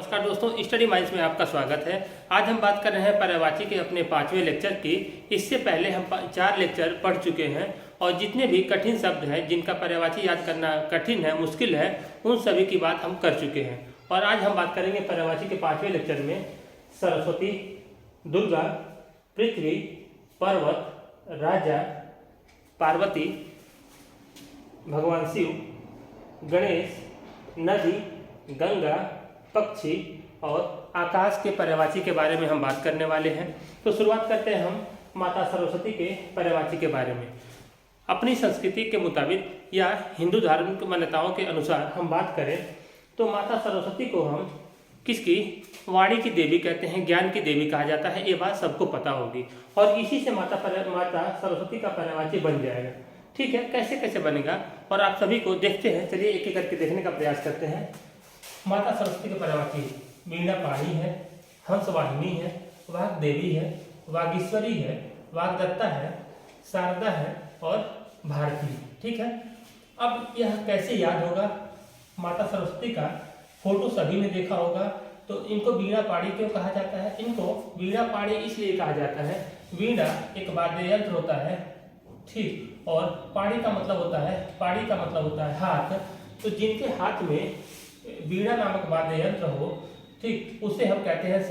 नमस्कार दोस्तों, study minds में आपका स्वागत है। आज हम बात कर रहे हैं पर्यायवाची के अपने 5वें लेक्चर की। इससे पहले हम 4 लेक्चर पढ़ चुके हैं और जितने भी कठिन शब्द हैं जिनका पर्यायवाची याद करना कठिन है, मुश्किल है, उन सभी की बात हम कर चुके हैं। और आज हम बात करेंगे पर्यायवाची के 5वें लेक्चर में सरस्वती, दुर्गा, पृथ्वी, पर्वत, राजा, पार्वती, भगवान शिव, गणेश, नदी, गंगा, पक्षी और आकाश के पर्यायवाची के बारे में हम बात करने वाले हैं। तो शुरुआत करते हैं हम माता सरस्वती के पर्यायवाची के बारे में। अपनी संस्कृति के मुताबिक या हिंदू धार्मिक मान्यताओं के अनुसार हम बात करें तो माता सरस्वती को हम किसकी वाणी की देवी कहते हैं, ज्ञान की देवी कहा जाता है। ये बात सबको पता होगी और इसी से माता सरस्वती का पर्यायवाची बन जाएगा। ठीक है, कैसे कैसे बनेगा और आप सभी को देखते हैं। चलिए एक एक करके देखने का प्रयास करते हैं। माता सरस्वती के पर्यायवाची वीणा पाणी है, हंसवाहिनी है, वाग देवी है, वागीश्वरी है, वागदत्ता है, शारदा है और भारती। ठीक है, अब यह कैसे याद होगा? माता सरस्वती का फोटो सभी ने देखा होगा। तो इनको वीणा पाणी क्यों कहा जाता है? इनको वीणा पाणी इसलिए कहा जाता है, वीणा एक वाद्य यंत्र होता है, ठीक, और पाणी का मतलब होता है हाथ। तो जिनके हाथ में वीणा नामक वाद्य यंत्र हो, ठीक, उसे हम कहते हैं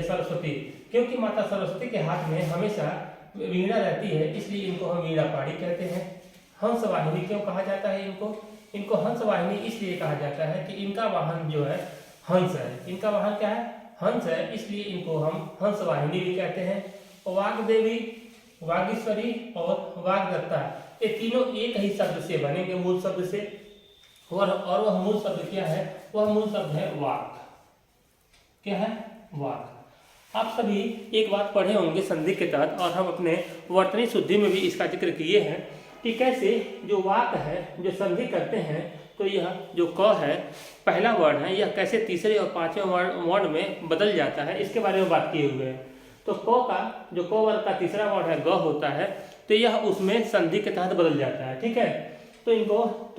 सरस्वती। क्योंकि माता सरस्वती के हाथ में हमेशा वीणा रहती है, इसलिए इनको हम वीणा पाणी कहते हैं। हंसवाहिनी क्यों कहा जाता है? इनको हंसवाहिनी इसलिए कहा जाता है कि इनका वाहन जो है हंस है। इनका वाहन क्या है? हंस है, इसलिए इनको हम हंसवाहिनी भी कहते हैं। वाग देवी, वागीश्वरी और वागदत्ता, ये तीनों एक ही शब्द से बनेंगे, मूल शब्द से। और वह मूल शब्द क्या है? वह मूल शब्द है वाक। क्या है? वाक। आप सभी एक बात पढ़े होंगे संधि के तहत, और हम अपने वर्तनी शुद्धि में भी इसका जिक्र किए हैं कि कैसे जो वाक है, जो संधि करते हैं, तो यह जो क है पहला वर्ड है, यह कैसे तीसरे और 5वें वर्ड में बदल जाता है, इसके बारे में बात किए हुए हैं। तो क का जो क वर्ग का तीसरा वर्ड है ग होता है, तो यह उसमें संधि के तहत बदल जाता है। ठीक है, तो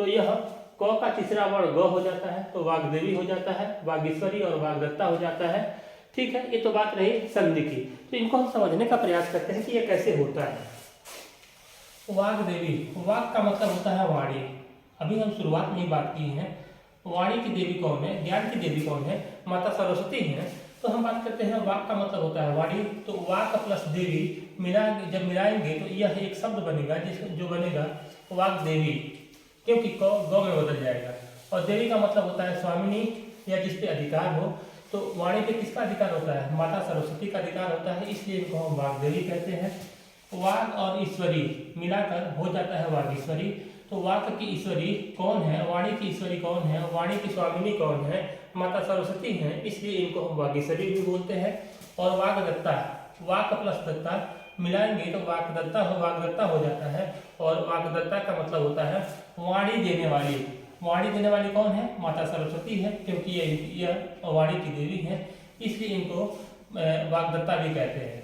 यह क का तीसरा वर्ण ग हो जाता है, तो वागदेवी हो जाता है, वागीश्वरी और वागदत्ता हो जाता है। ठीक है, ये तो बात रही संधि की। तो इनको हम समझने का प्रयास करते हैं कि ये कैसे होता है। वागदेवी, वाग का मतलब होता है वाणी। अभी हम शुरुआत में ही बात की है। वाणी की देवी कौन है? ज्ञान की देवी कौन है? माता सरस्वती है। तो हम बात करते हैं वाक का मतलब होता है वाणी। तो वाक प्लस देवी जब मिलाएंगे तो यह एक शब्द बनेगा, जो बनेगा वाग देवी, क्योंकि गौ में बदल जाएगा। और देवी का मतलब होता है स्वामिनी या जिस पे अधिकार हो। तो वाणी पे किसका अधिकार होता है? माता सरस्वती का अधिकार होता है, इसलिए इनको हम वागदेवी कहते हैं। वाग और ईश्वरी मिलाकर हो जाता है वागीश्वरी। तो वाक की ईश्वरी कौन है? वाणी की ईश्वरी कौन है? वाणी की स्वामिनी कौन है? माता सरस्वती है, इसलिए इनको हम वागीश्वरी भी बोलते हैं। और वागदत्ता, वाक प्लस दत्ता मिलाएंगे तो वागदत्ता हो जाता है। और वागदत्ता का मतलब होता है वाणी देने वाली। वाणी देने वाली कौन है? माता सरस्वती है, क्योंकि यह वाणी की देवी है, इसलिए इनको वागदत्ता भी कहते हैं।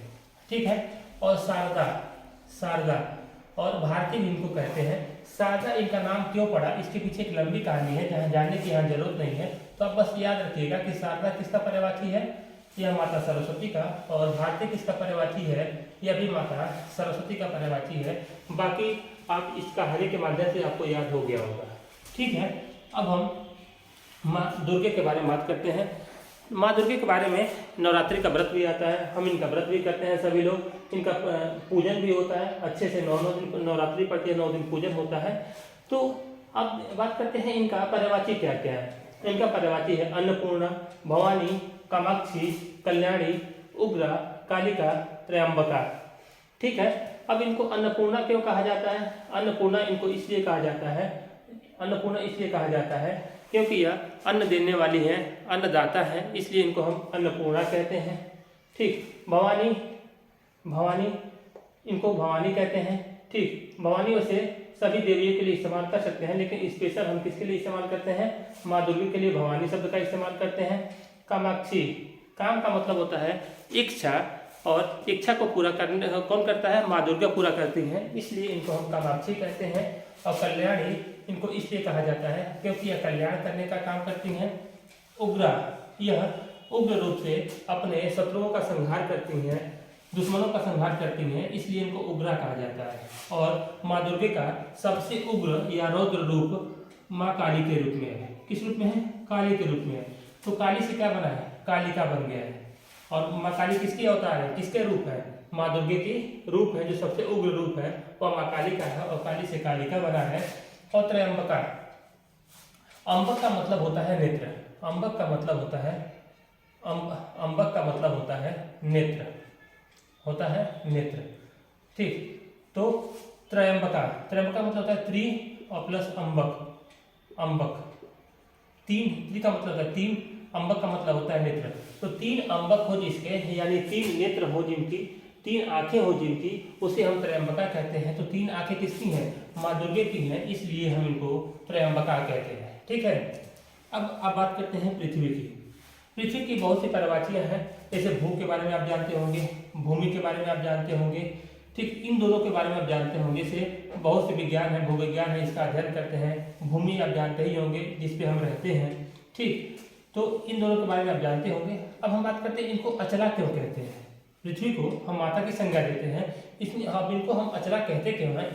ठीक है, और शारदा और भारती भी इनको कहते हैं। शारदा इनका नाम क्यों पड़ा, इसके पीछे एक लंबी कहानी है, जहाँ जानने की यहाँ जरूरत नहीं है। तो अब बस याद रखिएगा कि शारदा किसका पर्यायवाची है? यह माता सरस्वती का। और भारती किसका पर्यायवाची है? यह भी माता सरस्वती का पर्यायवाची है। बाकी आप इस कहानी के माध्यम से आपको याद हो गया होगा। ठीक है, अब हम माँ दुर्गे के बारे में बात करते हैं। माँ दुर्गे के बारे में नवरात्रि का व्रत भी आता है, हम इनका व्रत भी करते हैं सभी लोग। इनका पूजन भी होता है, अच्छे से 9 दिन नवरात्रि पड़ती है, 9 दिन पूजन होता है। तो अब बात करते हैं इनका पर्यायवाची क्या क्या है। इनका पर्यायवाची है अन्नपूर्णा, भवानी, कामाक्षी, कल्याणी, उग्रा, कालिका, त्रयंबका। ठीक है, अब इनको अन्नपूर्णा क्यों कहा जाता है? अन्नपूर्णा इनको इसलिए कहा जाता है क्योंकि यह अन्न देने वाली है, अन्नदाता है, इसलिए इनको हम अन्नपूर्णा कहते हैं। ठीक, भवानी इनको भवानी कहते हैं। ठीक, भवानी वैसे सभी देवियों के लिए इस्तेमाल कर सकते हैं, लेकिन स्पेशल हम किसके लिए इस्तेमाल करते हैं? माँ दुर्गा के लिए भवानी शब्द का इस्तेमाल करते हैं। कामाक्षी, काम का मतलब होता है इच्छा, और इच्छा को पूरा करने कौन करता है? माँ दुर्गा पूरा करती हैं, इसलिए इनको हम कामाक्षी कहते हैं। और कल्याणी इनको इसलिए कहा जाता है क्योंकि यह कल्याण करने का काम करती हैं। उग्रा, यह उग्र रूप से अपने शत्रुओं का संहार करती हैं, दुश्मनों का संहार करती हैं, इसलिए इनको उग्रा कहा जाता है। और माँ दुर्गे का सबसे उग्र या रौद्र रूप माँ काली के रूप में है। किस रूप में है? काली के रूप में है। तो काली से क्या बना है? कालिका बन गया है। और माँ काली किसकी अवतार है? किसके रूप है? माँ दुर्गे की रूप है। जो सबसे उग्र रूप है वह माँ काली का है और काली से कालिका बना है। और त्रयंबका, अम्बक का मतलब होता है नेत्र। अम्बक का मतलब होता है अम्बक का मतलब होता है नेत्र, होता है नेत्र। ठीक, तो त्रयंबका, त्रयंबका मतलब होता है त्रि और प्लस अम्बक, अम्बक तीन, त्रि का मतलब होता है तीन, अम्बक का मतलब होता है नेत्र। तो तीन अम्बक हो जिसके, यानी तीन नेत्र हो जिनकी, तीन आंखें हो जिनकी, उसे हम त्रयंबका कहते हैं। तो तीन आंखें किसकी हैं? माँ दुर्गे की हैं, इसलिए हम इनको त्रयंबका कहते हैं। ठीक है, अब बात करते हैं पृथ्वी की। पृथ्वी की बहुत सी पर्वतीयां हैं, जैसे भू के बारे में आप जानते होंगे, भूमि के बारे में आप जानते होंगे। ठीक, इन दोनों के बारे में आप जानते होंगे। से बहुत से विज्ञान है, भूविज्ञान है, इसका अध्ययन करते हैं। भूमि आप जानते ही होंगे, जिस पे हम रहते हैं। ठीक, तो इन दोनों के बारे में आप जानते होंगे। अब हम बात करते हैं इनको अचला क्यों कहते हैं। पृथ्वी को हम माता की संज्ञा देते हैं, इसलिए अब इनको हम अचला कहते क्यों हैं?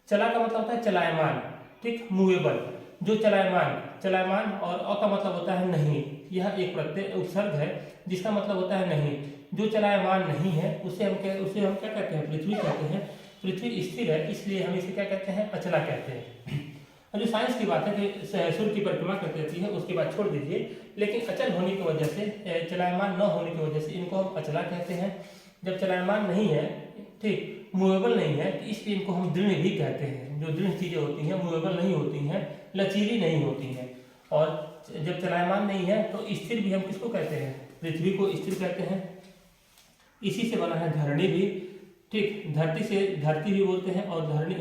चला का मतलब होता है चलायमान, ठीक, मूवेबल, जो चलायमान, चलायमान, और अ का मतलब होता है नहीं। यह एक प्रत्यय उपसर्ग है जिसका मतलब होता है नहीं। जो चलायमान नहीं है उसे हम क्या कहते हैं? पृथ्वी कहते हैं। पृथ्वी स्थिर है, इसलिए हम इसे क्या कहते हैं? अचला कहते हैं। और जो साइंस की बात है कि सूर्य की परिक्रमा करती रहती है, उसके बाद छोड़ दीजिए, लेकिन अचल होने की वजह से, चलायमान न होने की वजह से इनको हम अचला कहते हैं। जब चलायमान नहीं है, ठीक, मूवेबल नहीं है, तो इसलिए इनको हम दृढ़ भी कहते हैं। जो दृढ़ चीजें होती हैं मूवेबल नहीं होती हैं, लचीली नहीं होती हैं। और जब चलायमान नहीं है तो स्थिर भी हम किसको कहते हैं? पृथ्वी को स्थिर कहते हैं। इसी से बना है धरणी भी। ठीक, धरती से धरती भी बोलते हैं, और धरणी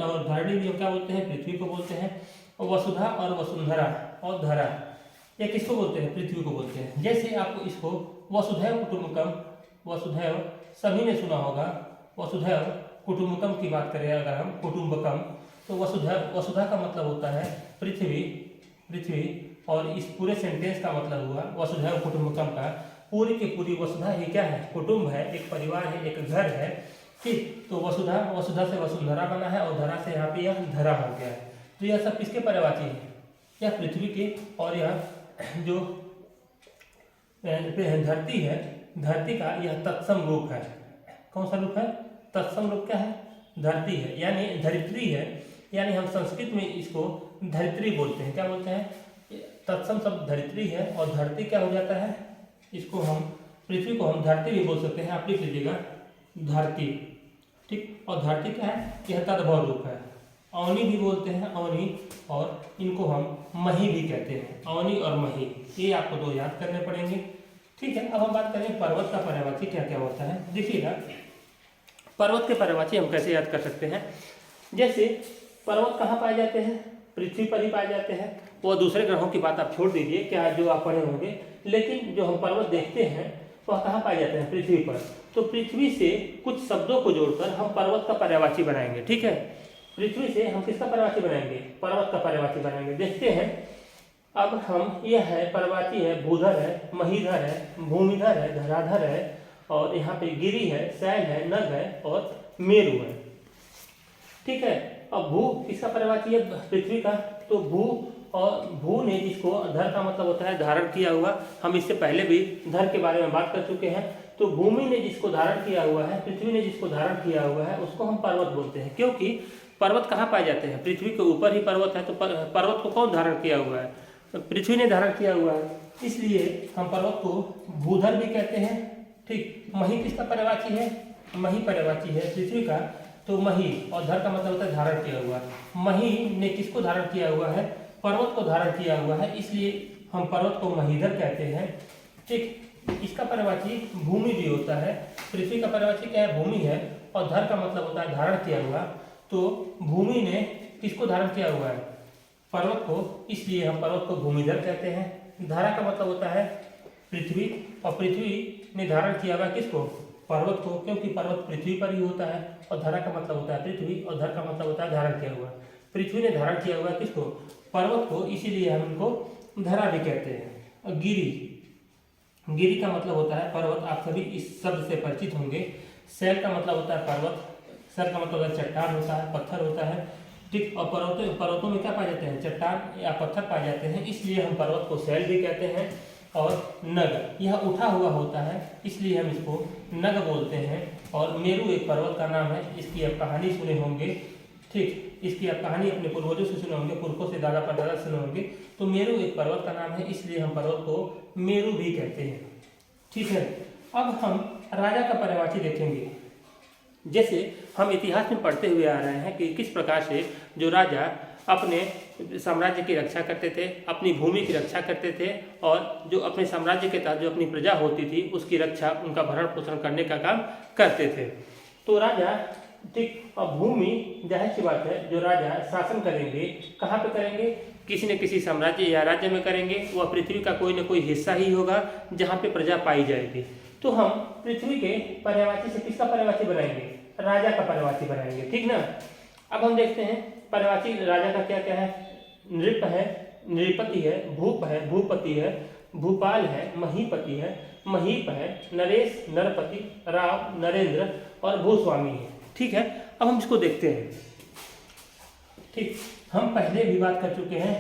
भी हम क्या बोलते हैं? पृथ्वी को बोलते हैं। और वसुधा और वसुंधरा और धरा, ये किसको बोलते हैं? पृथ्वी को बोलते हैं। जैसे आपको इसको वसुधैव कुटुंबकम, वसुधैव सभी ने सुना होगा। वसुधैव कुटुंबकम की बात करें अगर हम, कुटुंबकम, तो वसुधा का मतलब होता है पृथ्वी, पृथ्वी, और इस पूरे सेंटेंस का मतलब हुआ वसुधैव कुटुंबकम का। पूरी की पूरी वसुधा ही क्या है? कुटुंब है, एक परिवार है, एक घर है। ठीक, तो वसुधा, वसुधा से वसुंधरा बना है, और धरा से यहाँ पे यह धरा हो गया है। तो यह सब किसके पर्यायवाची है? यह पृथ्वी के। और यह जो धरती है, धरती का यह तत्सम रूप है। कौन सा रूप है? तत्सम रूप क्या है? धरती है, यानी धरित्री है। यानी हम संस्कृत में इसको धरित्री बोलते हैं। क्या बोलते हैं? तत्सम शब्द धरित्री है, और धरती क्या हो जाता है? इसको हम, पृथ्वी को हम धरती भी बोल सकते हैं। आप लिख लीजिएगा धरती। ठीक, और धरती क्या है? यह तद्भव रूप है। अवनी भी बोलते हैं, अवनी, और इनको हम मही भी कहते हैं। अवनी और मही, ये आपको दो याद करने पड़ेंगे। ठीक है, अब हम बात करें पर्वत का पर्यायवाची क्या क्या होता है। देखिएगा, पर्वत के पर्यायवाची हम कैसे याद कर सकते हैं। जैसे पर्वत कहाँ पाए जाते हैं? पृथ्वी पर ही पाए जाते हैं। वो दूसरे ग्रहों की बात आप छोड़ दीजिए, क्या जो आप पढ़े होंगे, लेकिन जो हम पर्वत देखते हैं वह कहाँ पाए जाते हैं? पृथ्वी पर। तो पृथ्वी से कुछ शब्दों को जोड़कर हम पर्वत का पर्यायवाची बनाएंगे। ठीक है, पृथ्वी से हम किसका पर्यायवाची बनाएंगे? पर्वत का पर्यायवाची बनाएंगे। देखते हैं अब हम, यह है पर्वती है, भूधर है, महीधर है, भूमिधर है, धराधर है, और यहाँ पे गिरी है, शैल है, नग है, और मेरु है। ठीक है, अब भू किसका पर्यायवाची है? पृथ्वी का। तो भू, और भू ने जिसको, धर का मतलब होता है धारण किया हुआ। हम इससे पहले भी धर के बारे में बात कर चुके हैं। तो भूमि ने जिसको धारण किया हुआ है, पृथ्वी ने जिसको धारण किया हुआ है, उसको हम पर्वत बोलते हैं। क्योंकि पर्वत कहाँ पाए जाते हैं? पृथ्वी के ऊपर ही पर्वत है। तो पर्वत को कौन धारण किया हुआ है? तो पृथ्वी ने धारण किया हुआ है, इसलिए हम पर्वत को भूधर भी कहते हैं। ठीक, मही किसका पर्यायवाची है? मही पर्यायवाची है पृथ्वी का। तो मही, और धर का मतलब होता है धारण किया हुआ। मही ने किसको धारण किया हुआ है? पर्वत को धारण किया हुआ है, इसलिए हम पर्वत को महीधर कहते हैं। ठीक, इसका पर्यायवाची भूमि भी होता है। पृथ्वी का पर्यायवाची क्या है? भूमि है, और धर का मतलब होता है धारण किया हुआ। तो भूमि ने किसको धारण किया हुआ है? पर्वत को, इसलिए हम पर्वत को भूमिधर कहते हैं। धरा का मतलब होता है पृथ्वी, और पृथ्वी ने धारण किया हुआ किसको? पर्वत को, क्योंकि पर्वत पृथ्वी पर ही होता है। और धरा का मतलब होता है पृथ्वी, और धर का मतलब होता है धारण किया हुआ। पृथ्वी ने धारण किया हुआ किसको? पर्वत को, इसीलिए हम इनको धरा भी कहते हैं। और गिरी, गिरि का मतलब होता है पर्वत, आप सभी इस शब्द से परिचित होंगे। शैल का मतलब होता है पर्वत, सर का मतलब होता है चट्टान होता है, पत्थर होता है, ठीक। और पर्वतों में क्या पाए जाते हैं, चट्टान या पत्थर पाए जाते हैं, इसलिए हम पर्वत को शैल भी कहते हैं। और नग, यह उठा हुआ होता है, इसलिए हम इसको नग बोलते हैं। और मेरू एक पर्वत का नाम है, इसकी आप कहानी सुने होंगे, ठीक, इसकी आप कहानी अपने पूर्वजों से सुने होंगे, पुरखों से दादा परदादा सुने होंगे। तो मेरू एक पर्वत का नाम है, इसलिए हम पर्वत को मेरू भी कहते हैं, ठीक है। अब हम राजा का पर्यायवाची देखेंगे। जैसे हम इतिहास में पढ़ते हुए आ रहे हैं कि किस प्रकार से जो राजा अपने साम्राज्य की रक्षा करते थे, अपनी भूमि की रक्षा करते थे, और जो अपने साम्राज्य के तहत जो अपनी प्रजा होती थी उसकी रक्षा, उनका भरण पोषण करने का काम करते थे। तो राजा, ठीक, और भूमि, जाहिर सी बात है जो राजा शासन करेंगे कहाँ पे करेंगे, किसी न किसी साम्राज्य या राज्य में करेंगे। वह पृथ्वी का कोई न कोई हिस्सा ही होगा जहाँ पे प्रजा पाई जाएगी। तो हम पृथ्वी के पर्यायवाची से किसका पर्यायवाची बनाएंगे, राजा का पर्यायवाची बनाएंगे, ठीक ना। अब हम देखते हैं पर्यायवाची राजा का क्या क्या है। नृप है, नृपति है, भूप है, भूपति है, भूपाल है, महीपति है, महीप है, नरेश, नरपति, राव, नरेंद्र और भूस्वामी है, ठीक है। अब हम इसको देखते हैं, ठीक। हम पहले भी बात कर चुके हैं,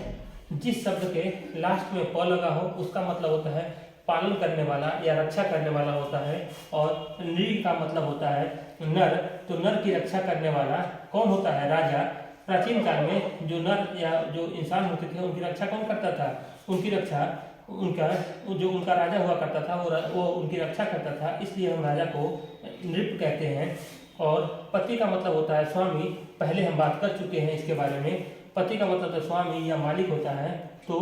जिस शब्द के लास्ट में प लगा हो उसका मतलब होता है पालन करने वाला या रक्षा करने वाला होता है। और नृ का मतलब होता है नर, तो नर की रक्षा करने वाला कौन होता है, राजा। प्राचीन काल में जो नर या जो इंसान होते थे उनकी रक्षा कौन करता था, उनकी रक्षा उनका राजा हुआ करता था, वो उनकी रक्षा करता था, इसलिए हम राजा को नृप कहते हैं। और पति का मतलब होता है स्वामी, पहले हम बात कर चुके हैं इसके बारे में। पति का मतलब तो स्वामी या मालिक होता है। तो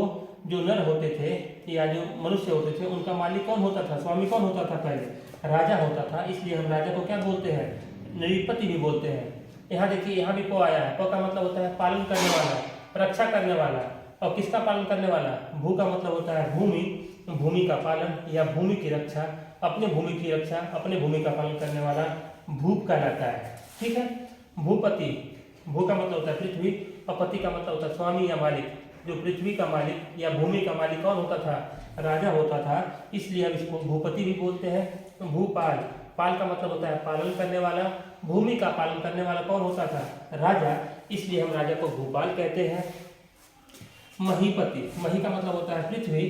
जो नर होते थे या जो मनुष्य होते थे उनका मालिक कौन होता था, स्वामी कौन होता था, पहले राजा होता था, इसलिए हम राजा को क्या बोलते हैं, नृपति भी बोलते हैं। यहाँ देखिए, यहाँ भी प आया है, प का मतलब होता है पालन करने वाला, रक्षा करने वाला। और किसका पालन करने वाला, भू का मतलब होता है भूमि, भूमि का पालन या भूमि की रक्षा, अपने भूमि की रक्षा, अपने भूमि का पालन करने वाला भूप कहलाता है, ठीक है। भूपति, भू का मतलब होता है पृथ्वी, और पति का मतलब होता है स्वामी या मालिक। जो पृथ्वी का मालिक या भूमि का मालिक कौन होता था, राजा होता था, इसलिए हम इसको भूपति भी बोलते हैं। भूपाल, पाल का मतलब होता है पालन करने वाला, भूमि का पालन करने वाला कौन होता था, राजा, इसलिए हम राजा को भूपाल कहते हैं। महीपति, मही का मतलब होता है पृथ्वी,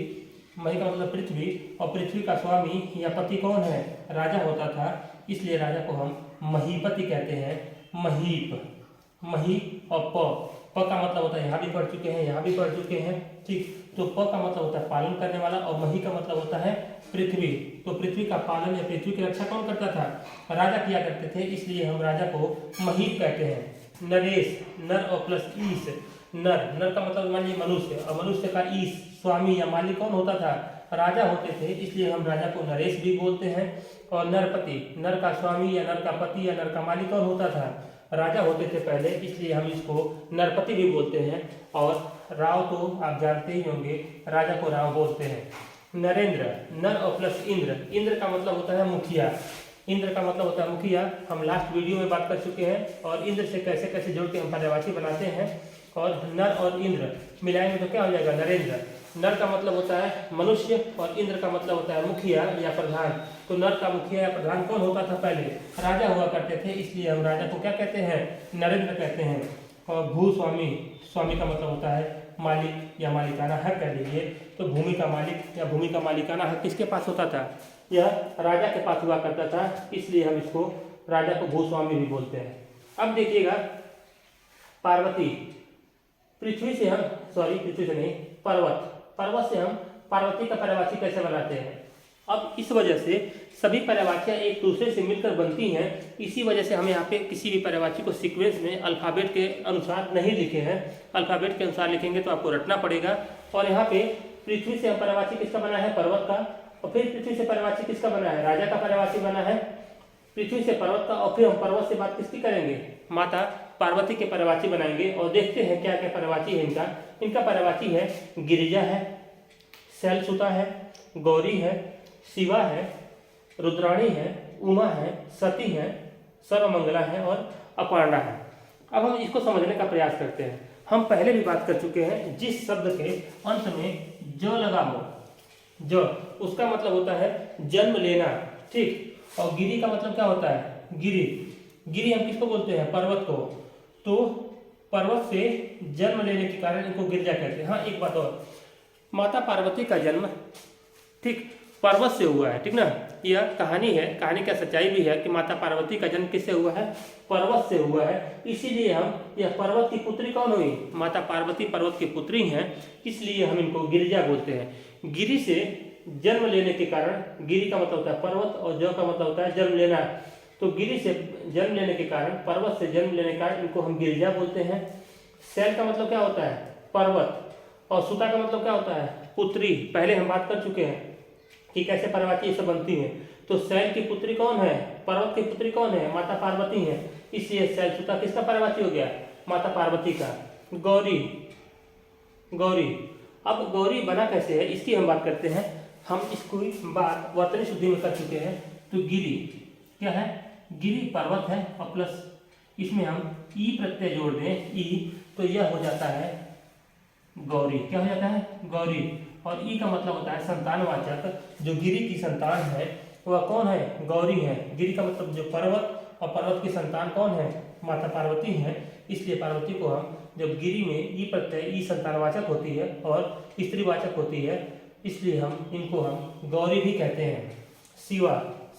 मही का मतलब पृथ्वी, और पृथ्वी का स्वामी या पति कौन है, राजा होता था, इसलिए राजा को हम महीपति कहते हैं। महीप, मही और प का मतलब होता है, यहाँ भी पढ़ चुके हैं, यहाँ भी पढ़ चुके हैं, ठीक। तो प का मतलब होता है पालन करने वाला, और मही का मतलब होता है पृथ्वी। तो पृथ्वी का पालन या पृथ्वी की रक्षा कौन करता था, राजा किया करते थे, इसलिए हम राजा को महीप कहते हैं। नरेश, नर और प्लस ईश, नर, नर का मतलब मान लीजिए मनुष्य, और मनुष्य का ईश स्वामी या मालिक कौन होता था, राजा होते थे, इसलिए हम राजा को नरेश भी बोलते हैं। और नरपति, नर का स्वामी या नर का पति या नर का मालिक कौन होता था, राजा होते थे पहले, इसलिए हम इसको नरपति भी बोलते हैं। और राव तो आप जानते ही होंगे, राजा को राव बोलते हैं। नरेंद्र, नर और प्लस इंद्र, इंद्र का मतलब होता है मुखिया, इंद्र का मतलब होता है मुखिया, हम लास्ट वीडियो में बात कर चुके हैं। और इंद्र से कैसे कैसे जोड़ के हम पर्यायवाची बनाते हैं। और नर और इंद्र मिलाएंगे तो क्या हो जाएगा, नरेंद्र। नर का मतलब होता है मनुष्य, और इंद्र का मतलब होता है मुखिया या प्रधान। तो नर का मुखिया या प्रधान कौन होता था, पहले राजा हुआ करते थे, इसलिए हम राजा को क्या कहते हैं, नरेंद्र कहते हैं। और भूस्वामी, स्वामी का मतलब होता है मालिक या मालिकाना हक कह लीजिए। तो भूमि का मालिक या भूमि का मालिकाना हक किसके पास होता था, यह राजा के पास हुआ करता था, इसलिए हम इसको राजा को भूस्वामी भी बोलते हैं। अब देखिएगा पार्वती, पृथ्वी से हम, पृथ्वी से नहीं, पर्वत से हम पार्वती का पर्यायवाची कैसे बनाते हैं। अब इस वजह से सभी पर्यायवाचियाँ एक दूसरे से मिलकर बनती हैं, इसी वजह से हम यहाँ पे किसी भी पर्यायवाची को सीक्वेंस में अल्फ़ाबेट के अनुसार नहीं लिखे हैं। अल्फ़ाबेट के अनुसार लिखेंगे तो आपको रटना पड़ेगा। और यहाँ पे पृथ्वी से हम पर्यायवाची किसका बना है, पर्वत का। और फिर पृथ्वी से पर्यायवाची किसका बना है, राजा का पर्यायवाची बना है। पृथ्वी से पर्वत का, और फिर हम पर्वत से बात किसकी करेंगे, माता पार्वती के पर्यायवाची बनाएंगे। और देखते हैं क्या क्या पर्यायवाची है इनका। इनका पर्यायवाची है गिरिजा है, शैलसुता है, गौरी है, शिवा है, रुद्राणी है, उमा है, सती है, सर्वमंगला है और अपर्णा है। अब हम इसको समझने का प्रयास करते हैं। हम पहले भी बात कर चुके हैं, जिस शब्द के अंत में ज लगा हो, ज, उसका मतलब होता है जन्म लेना, ठीक। और गिरि का मतलब क्या होता है, गिरि, गिरि हम किसको बोलते हैं, पर्वत को। तो पर्वत से जन्म लेने के कारण इनको गिरिजा कहते हैं। हाँ एक बात और, माता पार्वती का जन्म, ठीक, पर्वत से हुआ है, ठीक ना। यह कहानी है, कहानी का सच्चाई भी है कि माता पार्वती का जन्म किससे हुआ है, पर्वत से हुआ है। इसीलिए हम, यह पर्वत की पुत्री कौन हुई, माता पार्वती पर्वत की पुत्री हैं, इसलिए हम इनको गिरिजा बोलते हैं। गिरि से जन्म लेने के कारण, गिरि का मतलब होता है पर्वत और ज का मतलब होता है जन्म लेना, तो गिरि से जन्म लेने के कारण, पर्वत से जन्म लेने के कारण इनको हम गिरिजा बोलते हैं। शैल का मतलब क्या होता है, पर्वत, और सुता का मतलब क्या होता है, पुत्री। पहले हम बात कर चुके हैं कि कैसे पर्वती ये सब बनती हैं। तो शैल की पुत्री कौन है, पर्वत की पुत्री कौन है, माता पार्वती है, इसलिए शैल सुता किसका पर्वती हो गया, माता पार्वती का। गौरी, गौरी, अब गौरी बना कैसे है इसकी हम बात करते हैं। हम इसको बात वर्तनी शुद्धि में कर चुके हैं। तो गिरि क्या है, गिरि पर्वत है, और प्लस इसमें हम ई प्रत्यय जोड़ दें, ई, तो यह हो जाता है गौरी। क्या हो जाता है, गौरी। और ई का मतलब होता है संतानवाचक। जो गिरि की संतान है वह कौन है, गौरी है। गिरि का मतलब जो पर्वत, और पर्वत की संतान कौन है, माता पार्वती है। इसलिए पार्वती को हम, जब गिरि में ई प्रत्यय, ई संतानवाचक होती है और स्त्रीवाचक होती है, इसलिए हम इनको हम गौरी भी कहते हैं। शिवा,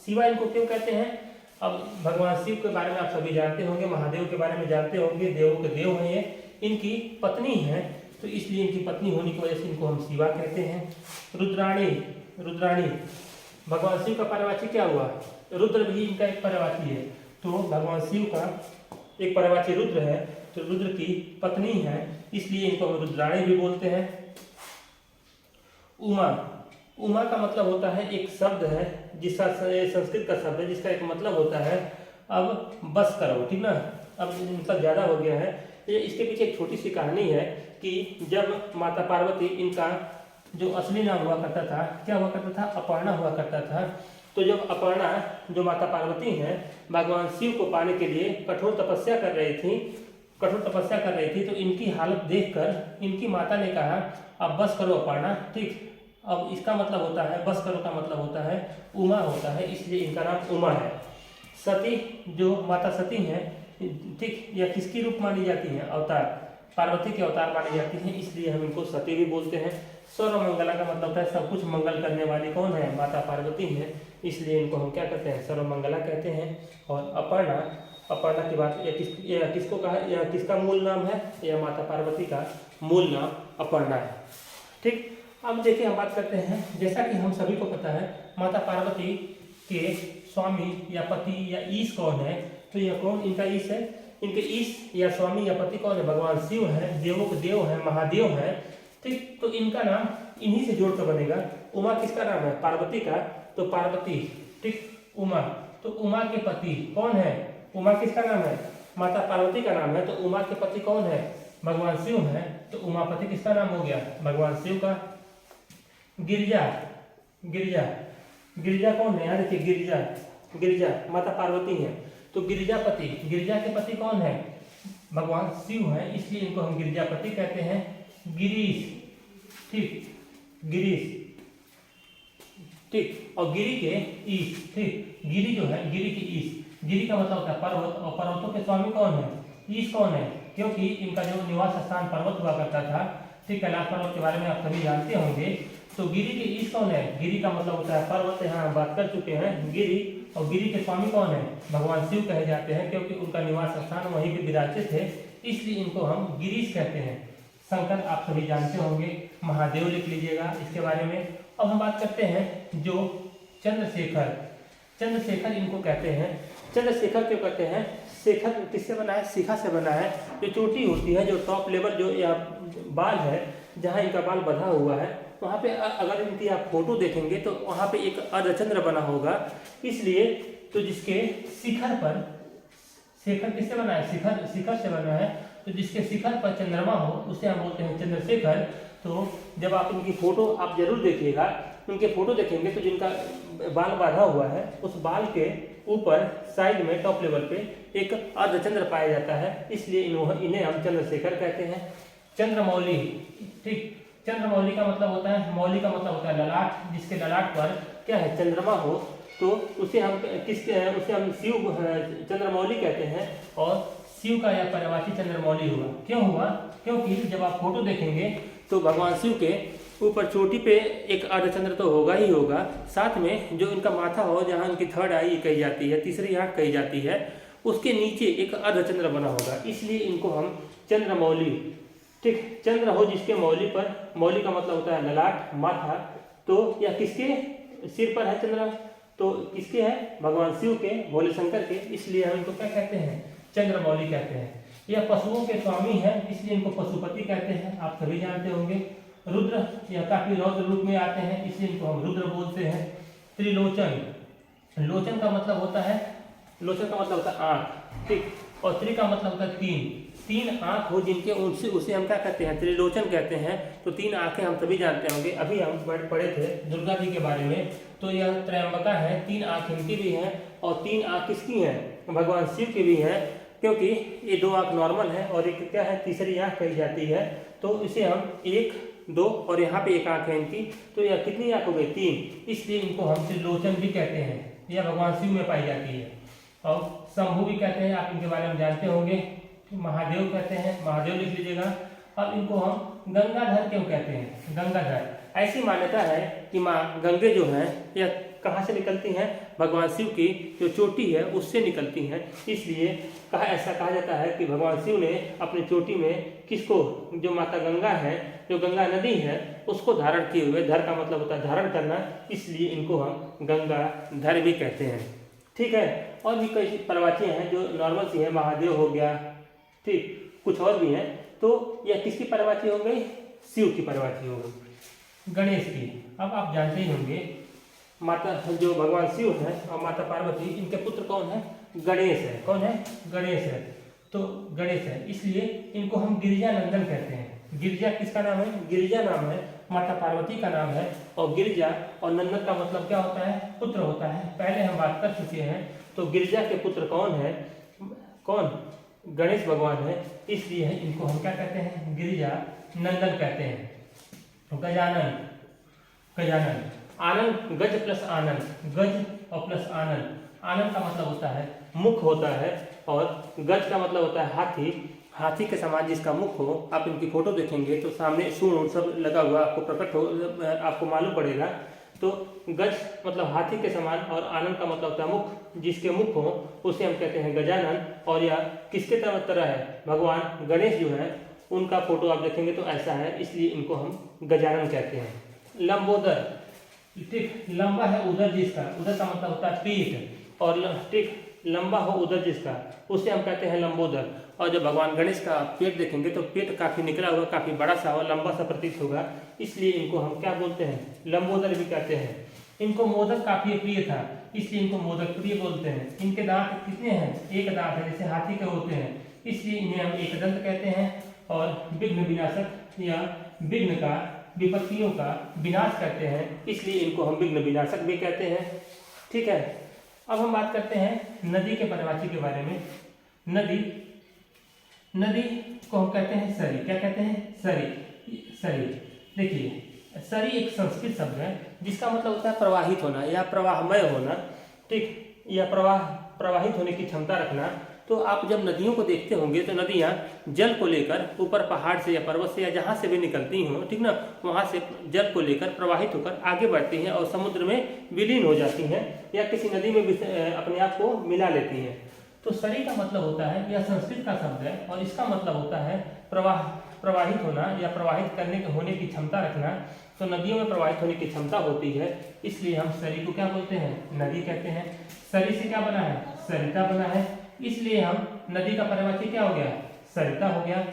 शिवा इनको क्यों कहते हैं, अब भगवान शिव के बारे में आप सभी जानते होंगे, महादेव के बारे में जानते होंगे, देवों के देव हैं ये, इनकी पत्नी है, तो इसलिए इनकी पत्नी होने की वजह से इनको हम शिवा कहते हैं। रुद्राणी, रुद्राणी, भगवान शिव का पर्यायवाची क्या हुआ, रुद्र भी इनका एक पर्यायवाची है। तो भगवान शिव का एक पर्यायवाची रुद्र है, तो रुद्र की पत्नी है, इसलिए इनको हम रुद्राणी भी बोलते हैं। उमा, उमा का मतलब होता है एक शब्द है जिसका, संस्कृत का शब्द है जिसका एक मतलब होता है अब बस करो, ठीक ना। अब मतलब ज्यादा हो गया है ये, इसके पीछे एक छोटी सी कहानी है कि जब माता पार्वती, इनका जो असली नाम हुआ करता था, क्या हुआ करता था, अपर्णा हुआ करता था। तो जब अपर्णा, जो माता पार्वती हैं, भगवान शिव को पाने के लिए कठोर तपस्या कर रही थी, कठोर तपस्या कर रही थी, तो इनकी हालत देखकर इनकी माता ने कहा अब बस करो अपर्णा, ठीक। अब इसका मतलब होता है, बस करो का मतलब होता है उमा होता है, इसलिए इनका नाम उमा है। सती, जो माता सती हैं, ठीक, यह किसकी रूप मानी जाती है, अवतार, पार्वती के अवतार मानी जाती है, इसलिए हम इनको सती भी बोलते हैं। सर्वमंगला का मतलब होता है सब कुछ मंगल करने वाली कौन है, माता पार्वती है, इसलिए इनको हम क्या कहते हैं, सर्वमंगला कहते हैं। और अपर्णा, अपर्णा की बात, यह किसको कहा, यह किसका मूल नाम है, यह माता पार्वती का मूल नाम अपर्णा है, ठीक। अब देखिए हम बात करते हैं, जैसा कि हम सभी को पता है माता पार्वती के स्वामी या पति या ईश कौन है, तो यह कौन इनका ईश है, इनके ईश या स्वामी या पति कौन है, भगवान शिव है, देवों के देव है, महादेव है, ठीक। तो इनका नाम इन्हीं से जोड़कर बनेगा। उमा किसका नाम है, पार्वती का, तो पार्वती, ठीक, उमा। तो उमा के पति कौन है, उमा किसका नाम है, माता पार्वती का नाम है, तो उमा के पति कौन है, भगवान शिव है, तो उमापति किसका नाम हो गया, भगवान शिव का। गिरिजा, गिरिजा, गिरिजा कौन है, यहाँ देखिए गिरिजा, गिरिजा माता पार्वती है, तो गिरिजापति, गिरिजा के पति कौन है, भगवान शिव है, इसलिए इनको हम गिरिजापति कहते हैं। गिरीश, ठीक, गिरीश, ठीक, और गिरि के ईश, ठीक, गिरि जो है, गिरि के ईश, गिरि का मतलब होता है पर्वत, और पर्वतों के स्वामी कौन है, ईश कौन है, क्योंकि इनका जो निवास स्थान पर्वत हुआ करता था, ठीक, कैलाश पर्वत के बारे में आप सभी जानते होंगे। तो गिरि के ईश कौन है, गिरि का मतलब होता है पर्वत, यहाँ हम बात कर चुके हैं गिरि, और गिरि के स्वामी कौन है, भगवान शिव कहे जाते हैं, क्योंकि उनका निवास स्थान वहीं पे विराजित है, इसलिए इनको हम गिरीश कहते हैं। शंकर आप सभी जानते होंगे, महादेव लिख लीजिएगा इसके बारे में। अब हम बात करते हैं जो चंद्रशेखर, चंद्रशेखर इनको कहते हैं। चंद्रशेखर क्यों कहते हैं, शेखर किससे बना है, शिखा से बना है, जो चोटी होती है, जो टॉप लेवल जो या बाल है, जहाँ इनका बाल बंधा हुआ है, वहाँ पे अगर इनकी आप फोटो देखेंगे तो वहाँ पे एक अर्धचंद्र बना होगा, इसलिए तो जिसके शिखर पर, शेखर किससे बना है, शिखर, शिखर से बना है, तो जिसके शिखर पर चंद्रमा हो उसे हम बोलते हैं चंद्रशेखर। तो जब आप इनकी फोटो आप जरूर देखिएगा, उनके फोटो देखेंगे तो जिनका बाल बांधा हुआ है, उस बाल के ऊपर साइड में टॉप लेवल पे एक अर्धचंद्र पाया जाता है, इसलिए इन्हें हम चंद्रशेखर कहते हैं। चंद्रमौली, ठीक, चंद्रमौली का मतलब होता है, मौली का मतलब होता है ललाट, जिसके ललाट पर क्या है, चंद्रमा हो, तो उसे हम उसे हम शिव चंद्रमौली कहते हैं। और शिव का यह पर्यायवाची चंद्रमौली हुआ। क्यों हुआ? क्योंकि जब आप फोटो देखेंगे तो भगवान शिव के ऊपर चोटी पे एक अर्धचंद्र तो होगा ही होगा, साथ में जो इनका माथा हो, जहाँ इनकी थर्ड आई कही जाती है, तीसरी आंख कही जाती है, उसके नीचे एक अर्धचंद्र बना होगा, इसलिए इनको हम चंद्रमौली, ठीक, चंद्र हो जिसके मौली पर, मौली का मतलब होता है ललाट, माथा, तो यह किसके सिर पर है चंद्र, तो किसके है, भगवान शिव के, भोले शंकर के, इसलिए हम इनको क्या कहते हैं, चंद्रमौली कहते हैं। यह पशुओं के स्वामी है, इसलिए इनको पशुपति कहते हैं, आप सभी जानते होंगे। रुद्र, यह काफी रौद्र रूप में आते हैं, इसलिए इनको हम रुद्र बोलते हैं। त्रिलोचन, लोचन का मतलब होता है, लोचन का मतलब होता है आंख, ठीक, और त्रि का मतलब होता है तीन, तीन आंख हो जिनके, उनसे उसे हम क्या कहते हैं, त्रिलोचन कहते हैं। तो तीन आंखें हम सभी जानते होंगे, अभी हम पढ़े थे दुर्गा जी के बारे में, तो यह त्रयंबका है, तीन आंख इनकी भी है, और तीन आंख किसकी है, भगवान शिव की भी है, क्योंकि ये दो आंख नॉर्मल है और एक क्या है, तीसरी आंख कही जाती है, तो इसे हम एक, दो और यहाँ पे एक आंख है इनकी, तो यह कितनी आंख हो गई, तीन, इसलिए इनको हम त्रिलोचन भी कहते हैं। यह भगवान शिव में पाई जाती है। और शंभु भी कहते हैं, आप इनके बारे में जानते होंगे। महादेव कहते हैं, महादेव लिख लीजिएगा। अब इनको हम गंगाधर क्यों कहते हैं, गंगाधर, ऐसी मान्यता है कि माँ गंगे जो है यह कहाँ से निकलती हैं, भगवान शिव की जो चोटी है उससे निकलती हैं, इसलिए ऐसा कहा जाता है कि भगवान शिव ने अपनी चोटी में किसको, जो माता गंगा है, जो गंगा नदी है, उसको धारण किए हुए, धर का मतलब होता है धारण करना, इसलिए इनको हम गंगाधर भी कहते हैं, ठीक है। और भी कई पर्वतियाँ हैं जो नॉर्मल सी है, महादेव हो गया, ठीक, कुछ और भी हैं, तो यह किसकी पर्वती हो गई, शिव की पर्वती हो गई। गणेश की, अब आप जानते ही होंगे, माता जो भगवान शिव है और माता पार्वती, इनके पुत्र कौन है, गणेश है, कौन है, गणेश है, तो गणेश है, इसलिए इनको हम गिरिजा नंदन कहते हैं। गिरिजा किसका नाम है, गिरिजा नाम है, माता पार्वती का नाम है, और गिरिजा और नंदन का मतलब क्या होता है, पुत्र होता है, पहले हम बात कर चुके हैं। तो गिरिजा के पुत्र कौन है, कौन, गणेश भगवान है, इसलिए इनको हम क्या कहते हैं, गिरिजा नंदन कहते हैं। गजानन, गजानन, आनंद, गज प्लस आनंद, गज और प्लस आनंद, आनंद का मतलब होता है मुख होता है, और गज का मतलब होता है हाथी, हाथी के समान जिसका मुख हो। आप इनकी फोटो देखेंगे तो सामने सूंड सब लगा हुआ आपको प्रकट हो, आपको मालूम पड़ेगा। तो गज मतलब हाथी के समान, और आनंद का मतलब होता है मुख, जिसके मुख हो उसे हम कहते हैं गजानन। और यह किसके तरह है, भगवान गणेश जो है उनका फोटो आप देखेंगे तो ऐसा है, इसलिए इनको हम गजानन कहते हैं। लंबोदर, ठीक, लंबा है उदर जिसका, उदर का मतलब होता है पीठ, और ठीक, लंबा हो उदर जिसका, उसे हम कहते हैं लंबोदर। और जब भगवान गणेश का पेट देखेंगे तो पेट काफी निकला हुआ, काफी बड़ा सा और लंबा सा प्रतीत होगा, इसलिए इनको हम क्या बोलते हैं, लंबोदर भी कहते हैं। इनको मोदक काफी प्रिय था, इसलिए इनको मोदक प्रिय बोलते हैं। इनके दांत कितने हैं, एक दांत है, जैसे हाथी के होते हैं, इसलिए इन्हें हम एक दंत कहते हैं। और विघ्न विनाशक, या विघ्न का, विपत्तियों का विनाश करते हैं, इसलिए इनको हम विघ्न विनाशक भी कहते हैं, ठीक है। अब हम बात करते हैं नदी के पर्यायवाची के बारे में। नदी, नदी को हम कहते हैं सरी, क्या कहते हैं, सरी, सरी। देखिए, सरी एक संस्कृत शब्द है जिसका मतलब होता है प्रवाहित होना या प्रवाहमय होना, ठीक, या प्रवाहित होने की क्षमता रखना। तो आप जब नदियों को देखते होंगे तो नदियाँ जल को लेकर ऊपर पहाड़ से या पर्वत से या जहाँ से भी निकलती हों, ठीक ना, वहाँ से जल को लेकर प्रवाहित होकर आगे बढ़ती हैं और समुद्र में विलीन हो जाती हैं, या किसी नदी में अपने आप को मिला लेती हैं। तो सरी का मतलब होता है, यह संस्कृत का शब्द है, और इसका मतलब होता है प्रवाहित होना या प्रवाहित करने के होने की क्षमता रखना। तो नदियों में प्रवाहित होने की क्षमता होती है, इसलिए हम सरी को क्या बोलते हैं, नदी कहते हैं। सरी से क्या बना है, सरिता बना है, इसलिए हम नदी का पर्यायवाची क्या हो गया, सरिता हो गया।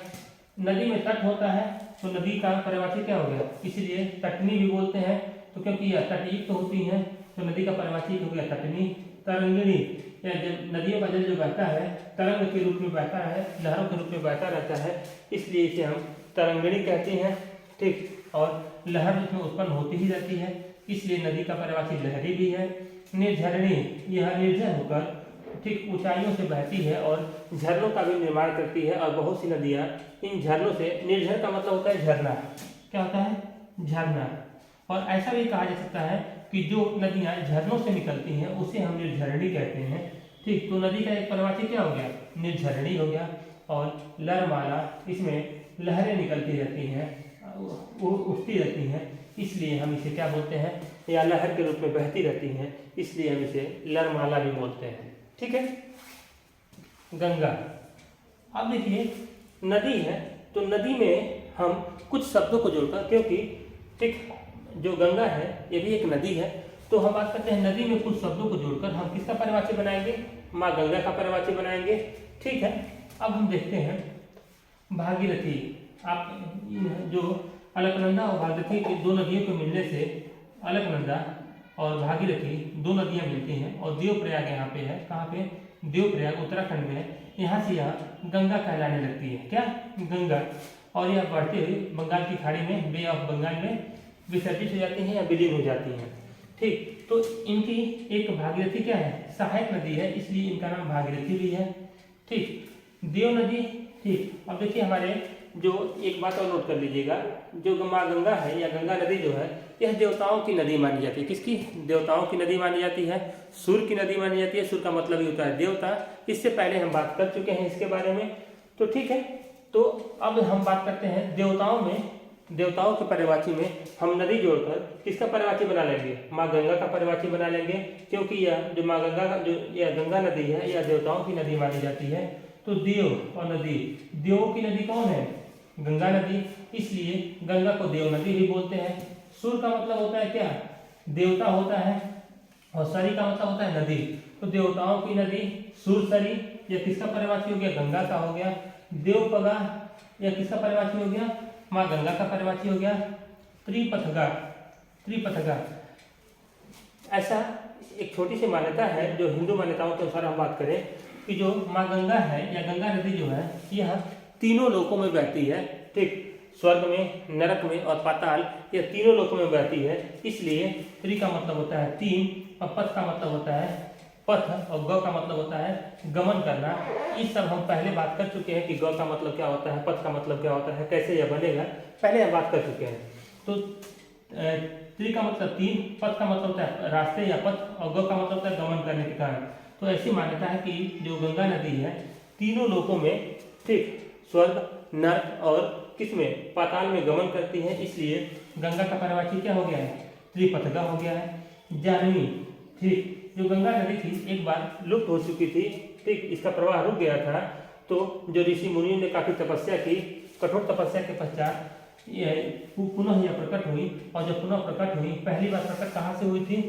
नदी में तट होता है तो नदी का पर्यायवाची क्या हो गया, इसलिए तटनी भी बोलते हैं, तो क्योंकि यह तटयुक्त होती है तो नदी का पर्यायवाची हो गया तटनी। तरंगिणी, या जब नदियों का जल जो बहता है तरंग के रूप में बहता है, लहरों के रूप में बहता रहता है, इसलिए इसे हम तरंगिणी कहते हैं, ठीक। और लहर उसमें उत्पन्न होती ही रहती है, इसलिए नदी का पर्यायवाची लहरी भी है। निर्झरणी, यह निर्झर होकर ठीक ऊंचाइयों से बहती है और झरनों का भी निर्माण करती है, और बहुत सी नदियाँ इन झरनों से, निर्झर का मतलब होता है झरना, क्या होता है, झरना। और ऐसा भी कहा जा सकता है कि जो नदियाँ झरनों से निकलती हैं उसे हम निर्झरणी कहते हैं। ठीक, तो नदी का एक पर्ववाची क्या हो गया, निर्झरणी हो गया। और लहरमाला, इसमें लहरें निकलती रहती हैं, उठती रहती हैं, इसलिए हम इसे क्या बोलते हैं, या लहर के रूप में बहती रहती हैं, इसलिए हम इसे लहरमाला भी बोलते हैं। ठीक है। गंगा, अब देखिए नदी है तो नदी में हम कुछ शब्दों को जोड़कर, क्योंकि ठीक जो गंगा है ये भी एक नदी है, तो हम बात करते हैं नदी में कुछ शब्दों को जोड़कर हम किसका पर्यायवाची बनाएंगे, माँ गंगा का पर्यायवाची बनाएंगे। ठीक है। अब हम देखते हैं भागीरथी। आप जो अलकनंदा और भागीरथी की दो नदियों के मिलने से अलकनंदा और भागीरथी दो नदियां मिलती हैं, और देवप्रयाग यहाँ पे है, कहाँ पे, देवप्रयाग उत्तराखंड में है। यहाँ से यह गंगा कहलाने लगती है, क्या, गंगा। और यह बढ़ते हुए बंगाल की खाड़ी में, बे ऑफ बंगाल में विसर्जित हो जाती हैं या विलीन हो जाती हैं। ठीक, तो इनकी एक भागीरथी क्या है, सहायक नदी है, इसलिए इनका नाम भागीरथी भी है। ठीक, देव नदी। ठीक, अब देखिए हमारे जो एक बात और नोट कर लीजिएगा, जो माँ गंगा है या गंगा नदी जो है, यह देवताओं की नदी मानी जाती है। किसकी, देवताओं की नदी मानी जाती है, सूर्य की नदी मानी जाती है। सूर्य का मतलब ही होता है देवता, इससे पहले हम बात कर चुके हैं इसके बारे में। तो ठीक है, तो अब हम बात करते हैं देवताओं में, देवताओं के पर्यायवाची में हम नदी जोड़कर किसका पर्यायवाची बना लेंगे, माँ गंगा का पर्यायवाची बना लेंगे, क्योंकि यह जो माँ गंगा का जो यह गंगा नदी है यह देवताओं की नदी मानी जाती है। तो देव और नदी, देवों की नदी कौन है, गंगा नदी, इसलिए गंगा को देव नदी भी बोलते हैं। सूर्य का मतलब होता है क्या, देवता होता है, और सरी का मतलब होता है नदी। तो देवताओं की नदी सूरसरी, यह किसका पर्यायवाची हो गया, गंगा का हो गया। देवपगा, यह किसका पर्यायवाची हो गया, माँ गंगा का पर्यायवाची हो गया। त्रिपथगा, त्रिपथगा, ऐसा एक छोटी सी मान्यता है जो हिंदू मान्यताओं के अनुसार हम बात करें कि जो माँ गंगा है या गंगा नदी जो है यह तीनों लोकों में बहती है। ठीक, स्वर्ग में, नरक में और पाताल, यह तीनों लोकों में बहती है, इसलिए त्रि का मतलब होता है तीन, और पथ का मतलब होता है पथ, और ग का मतलब होता है गमन करना। इस सब हम पहले बात कर चुके हैं कि ग का मतलब क्या होता है, पथ का मतलब क्या होता है, कैसे यह बनेगा, पहले हम बात कर चुके हैं। तो त्रि का मतलब तीन, पथ का मतलब होता है रास्ते या पथ, और ग का मतलब होता है गमन करने के कारण। तो ऐसी मान्यता है कि जो गंगा नदी है तीनों लोकों में, ठीक, स्वर्ग, नर्क और किसमें, पाताल में गमन करती है, इसलिए गंगा का पर्यायवाची क्या हो गया है, त्रिपथगा हो गया है। जानवी, ठीक, जो गंगा नदी थी एक बार लुप्त हो चुकी थी। ठीक, इसका प्रवाह रुक गया था, तो जो ऋषि मुनियों ने काफी तपस्या की, कठोर तपस्या के पश्चात पुनः यह प्रकट हुई। और जब पुनः प्रकट हुई, पहली बार प्रकट कहाँ से हुई थी,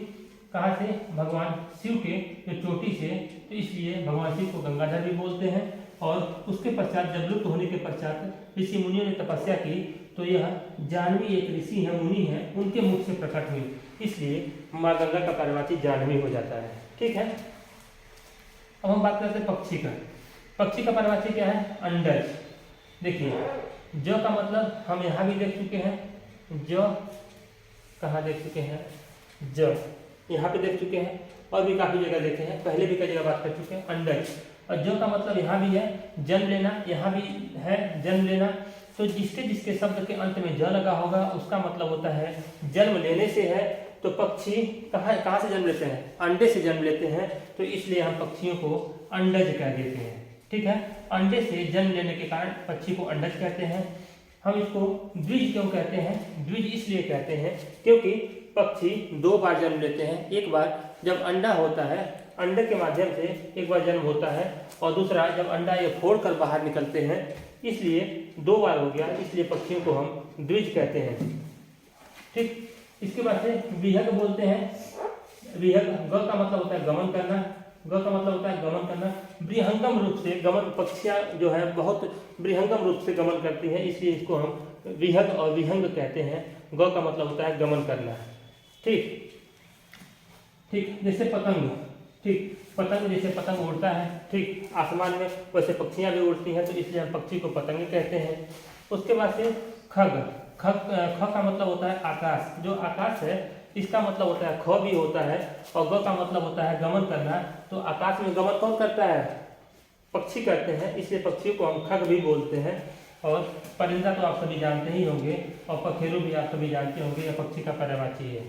कहाँ से, भगवान शिव के जो चोटी से, तो इसलिए भगवान शिव को गंगाधर भी बोलते हैं। और उसके पश्चात जब लुप्त होने के पश्चात ऋषि मुनियों ने तपस्या की, तो यह जानवी एक ऋषि है, मुनि है, उनके मुख से प्रकट हुई, इसलिए माँ गंगा का पर्यायवाची जानवी हो जाता है। ठीक है। अब हम बात करते हैं पक्षी का। पक्षी का पर्यायवाची क्या है, अंडज। देखिए ज का मतलब हम यहाँ भी देख चुके हैं, ज कहाँ देख चुके हैं, ज यहाँ पे देख चुके हैं, और भी काफी जगह देखे हैं, पहले भी कई जगह बात कर चुके हैं, अंडज। और जो का मतलब यहाँ भी है जन्म लेना, यहाँ भी है जन्म लेना। तो जिसके जिसके शब्द के अंत में ज लगा होगा उसका मतलब होता है जन्म लेने से है। तो पक्षी कहाँ से जन्म लेते हैं, अंडे से जन्म लेते हैं, तो इसलिए हम पक्षियों को अंडज कह देते हैं। ठीक है, अंडे से जन्म लेने के कारण पक्षी को अंडज कहते हैं। हम इसको द्विज क्यों कहते हैं, द्विज इसलिए कहते हैं क्योंकि पक्षी दो बार जन्म लेते हैं। एक बार जब अंडा होता है, अंडे के माध्यम से एक बार जन्म होता है, और दूसरा जब अंडा ये फोड़कर बाहर निकलते हैं, इसलिए दो बार हो गया, इसलिए पक्षियों को हम द्विज कहते हैं। ठीक, इसके बाद से विहग बोलते हैं। विहग, ग का मतलब होता है गमन करना, ग का मतलब होता है गमन करना। बृहंगम रूप से गमन, पक्षियां जो है बहुत बृहंगम रूप से गमन करती है, इसलिए इसको हम विहग और विहंग कहते हैं। ग का मतलब होता है गमन करना। ठीक, ठीक, जैसे पतंग, ठीक, पतंग जैसे पतंग उड़ता है, ठीक, आसमान में, वैसे पक्षियां भी उड़ती हैं, तो इसलिए हम पक्षी को पतंग कहते हैं। उसके बाद से खग, ख का मतलब होता है आकाश। जो आकाश है इसका मतलब होता है ख भी होता है, और ग का मतलब होता है गमन करना। तो आकाश में गमन कौन करता है, पक्षी करते हैं, इसलिए पक्षियों को हम खग भी बोलते हैं। और परिंदा तो आप सभी जानते ही होंगे, और पखेरु भी आप सभी जानते होंगे, यह पक्षी का पर्यायवाची है।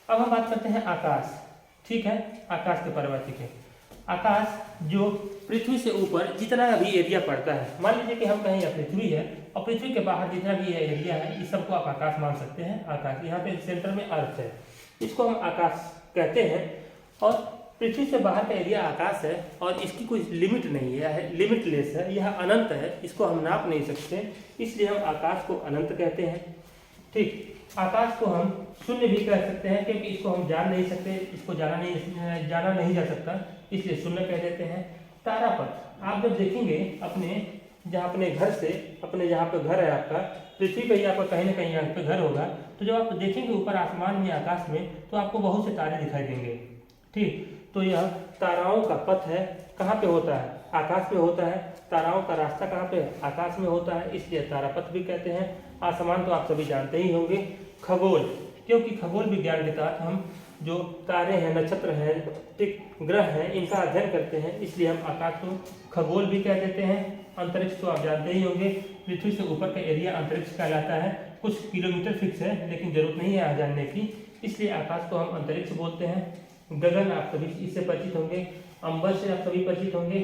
अब हम बात करते हैं आकाश। ठीक है, आकाश के पर्यायवाची के। आकाश जो पृथ्वी से ऊपर जितना भी एरिया पड़ता है, मान लीजिए कि हम कहें यह पृथ्वी है और पृथ्वी के बाहर जितना भी एरिया है, इस सबको आप आकाश मान सकते हैं। आकाश, यहाँ पे सेंटर में अर्थ है, इसको हम आकाश कहते हैं। और पृथ्वी से बाहर का एरिया आकाश है और इसकी कोई लिमिट नहीं है, लिमिटलेस है, यह अनंत है, इसको हम नाप नहीं सकते, इसलिए हम आकाश को अनंत कहते हैं। ठीक, आकाश को हम शून्य भी कह सकते हैं, क्योंकि इसको हम जान नहीं सकते, इसको जाना नहीं जा सकता, इसलिए शून्य कह देते हैं। तारापथ, आप जब देखेंगे अपने घर से, अपने जहाँ पे घर है आपका, पृथ्वी पे ही आपका कहीं ना कहीं यहाँ पे घर होगा, तो जब आप देखेंगे ऊपर आसमान में, आकाश में, तो आपको बहुत से तारे दिखाई देंगे। ठीक, तो यह ताराओं का पथ है, कहाँ पे होता है? आकाश में होता है। ताराओं का रास्ता कहाँ पे है? आकाश में होता है, इसलिए तारापथ भी कहते हैं। आसमान तो आप सभी जानते ही होंगे। खगोल, क्योंकि खगोल विज्ञान के तहत हम जो तारे हैं, नक्षत्र हैं, ठीक, ग्रह हैं, इनका अध्ययन करते हैं, इसलिए हम आकाश को खगोल भी कह देते हैं। अंतरिक्ष तो आप जानते ही होंगे, पृथ्वी से ऊपर का एरिया अंतरिक्ष कहलाता है। कुछ किलोमीटर फिक्स है, लेकिन जरूरत नहीं है यहाँ जानने की, इसलिए आकाश को हम अंतरिक्ष बोलते हैं। गगन, आप सभी इससे परिचित होंगे। अंबर से आप सभी परिचित होंगे,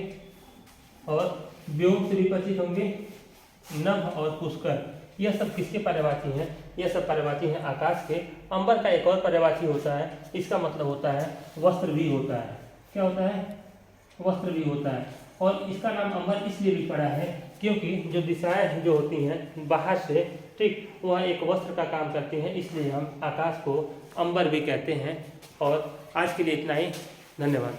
और व्योम से भी परिचित होंगे। नभ और पुष्कर, यह सब किसके पर्यायवाची हैं? यह सब पर्यायवाची हैं आकाश के। अंबर का एक और पर्यायवाची होता है, इसका मतलब होता है वस्त्र भी होता है। क्या होता है? वस्त्र भी होता है। और इसका नाम अंबर इसलिए भी पड़ा है क्योंकि जो दिशाएं जो होती हैं बाहर से, ठीक, वह एक वस्त्र का काम करती हैं, इसलिए हम आकाश को अंबर भी कहते हैं। और आज के लिए इतना ही, धन्यवाद।